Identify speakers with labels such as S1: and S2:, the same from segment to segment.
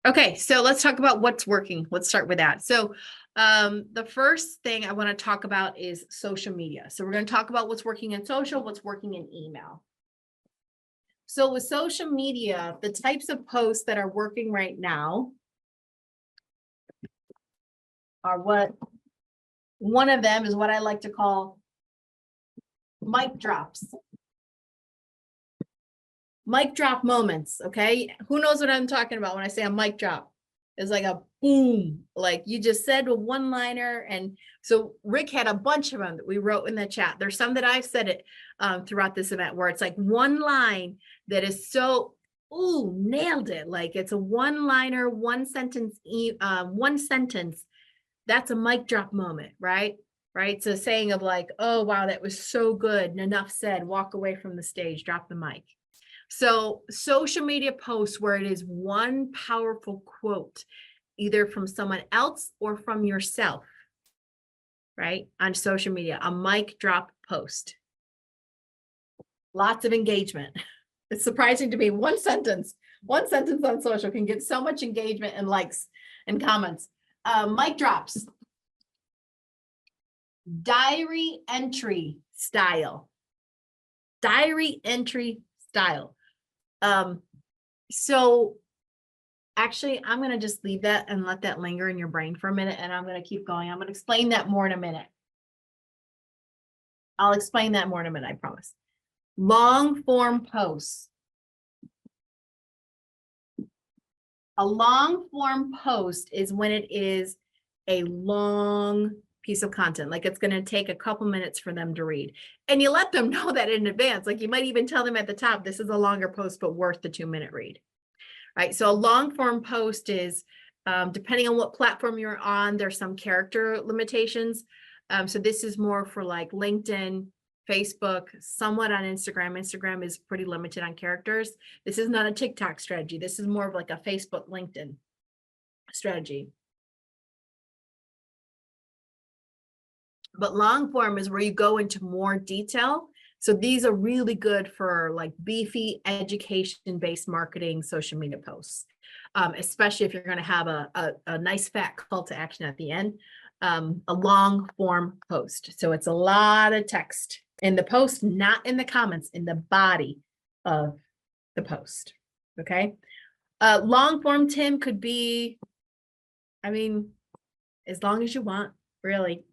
S1: Okay, so let's talk about what's working. Let's start with that. So the first thing I want to talk about is social media. So we're going to talk about what's working in social, what's working in email. So with social media, the types of posts that are working right now are one of them is what I like to call mic drops. Mic drop moments, okay? Who knows what I'm talking about when I say a mic drop? It's like a boom, like you just said a one-liner. And so Rick had a bunch of them that we wrote in the chat. There's some that I've said it throughout this event where it's like one line that is so, ooh, nailed it. Like it's a one-liner, one sentence. That's a mic drop moment, right? Right. So saying of like, oh, wow, that was so good. Enough said, walk away from the stage, drop the mic. So social media posts where it is one powerful quote, either from someone else or from yourself, right? On social media, a mic drop post. Lots of engagement. It's surprising to me. One sentence on social can get so much engagement and likes and comments. Mic drops. Diary entry style. Diary entry style. So actually, I'm going to just leave that and let that linger in your brain for a minute, and I'm going to keep going. I'm going to explain that more in a minute. I'll explain that more in a minute, I promise. Long form posts. A long form post is when it is a long piece of content, like it's going to take a couple minutes for them to read. And you let them know that in advance. Like you might even tell them at the top, this is a longer post, but worth the 2-minute read. Right. So a long form post is, depending on what platform you're on, there's some character limitations. So this is more for like LinkedIn, Facebook, somewhat on Instagram. Instagram is pretty limited on characters. This is not a TikTok strategy. This is more of like a Facebook, LinkedIn strategy. But long form is where you go into more detail. So these are really good for like beefy education-based marketing social media posts, especially if you're going to have a nice fat call to action at the end, a long form post. So it's a lot of text in the post, not in the comments, in the body of the post. Okay. Long form, Tim, could be, I mean, as long as you want, really.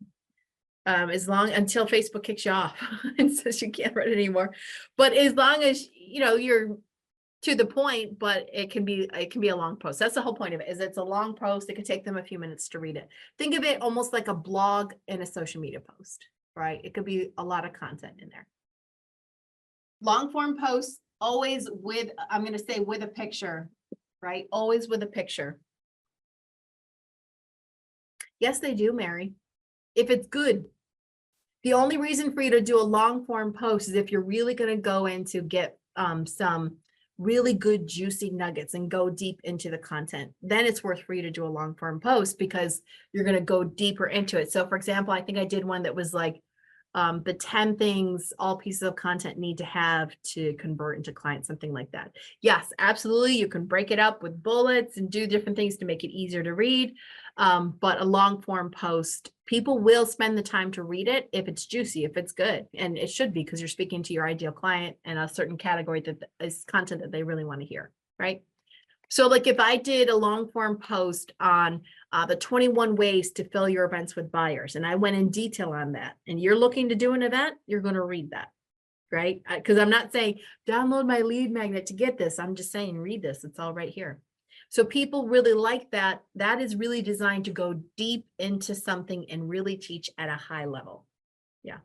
S1: As long until Facebook kicks you off and says you can't run it anymore. But as long as you're to the point, but it can be a long post. That's the whole point of it, is it's a long post. It could take them a few minutes to read it. Think of it almost like a blog and a social media post, right? It could be a lot of content in there. Long form posts, always with, I'm going to say with a picture, right? Always with a picture. Yes, they do, Mary. If it's good. The only reason for you to do a long form post is if you're really going to go in to get some really good juicy nuggets and go deep into the content. Then it's worth for you to do a long form post because you're going to go deeper into it. So for example, I think I did one that was like the 10 things all pieces of content need to have to convert into clients, something like that. Yes, absolutely. You can break it up with bullets and do different things to make it easier to read. But a long form post, people will spend the time to read it if it's juicy, if it's good. And it should be, because you're speaking to your ideal client and a certain category that is content that they really want to hear, right? So like if I did a long form post on the 21 ways to fill your events with buyers, and I went in detail on that, and you're looking to do an event, you're going to read that, right? Because I'm not saying download my lead magnet to get this. I'm just saying read this. It's all right here. So people really like that. That is really designed to go deep into something and really teach at a high level. Yeah.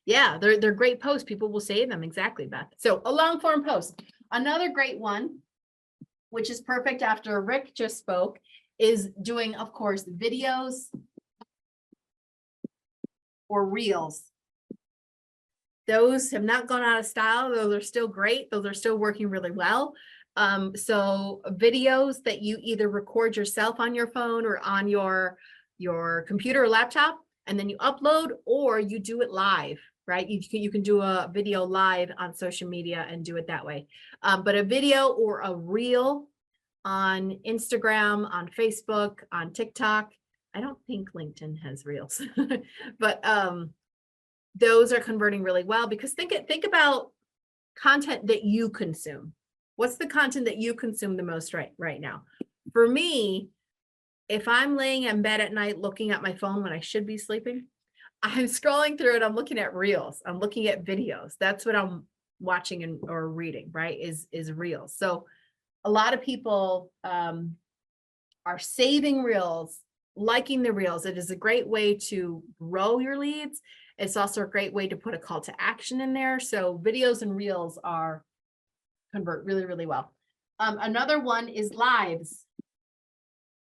S1: Yeah, they're great posts. People will save them. Exactly, Beth. So a long form post. Another great one, which is perfect after Rick just spoke, is doing, of course, videos or reels. Those have not gone out of style. Those are still great. Those are still working really well. So videos that you either record yourself on your phone or on your computer or laptop, and then you upload, or you do it live, right? You can do a video live on social media and do it that way. But a video or a reel on Instagram, on Facebook, on TikTok. I don't think LinkedIn has reels, but those are converting really well because think about content that you consume. What's the content that you consume the most right now? For me, if I'm laying in bed at night looking at my phone when I should be sleeping, I'm scrolling through it. I'm looking at reels. I'm looking at videos. That's what I'm watching and or reading, right? Is reels. So a lot of people are saving reels, liking the reels. It is a great way to grow your leads. It's also a great way to put a call to action in there. So videos and reels are convert really, really well. Another one is lives.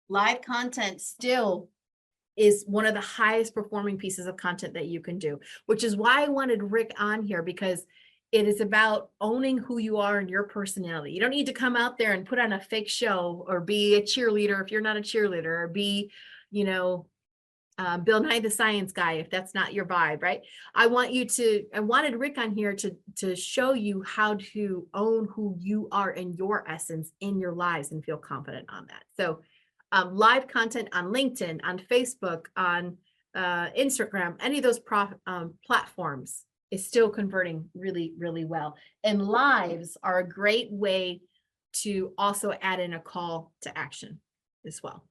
S1: Live content still is one of the highest performing pieces of content that you can do, which is why I wanted Rick on here, because it is about owning who you are and your personality. You don't need to come out there and put on a fake show or be a cheerleader if you're not a cheerleader, or be, Bill Nye the Science Guy if that's not your vibe, right? I wanted Rick on here to show you how to own who you are in your essence in your lives and feel confident on that. So live content on LinkedIn, on Facebook, on Instagram, any of those platforms is still converting really, really well. And lives are a great way to also add in a call to action as well.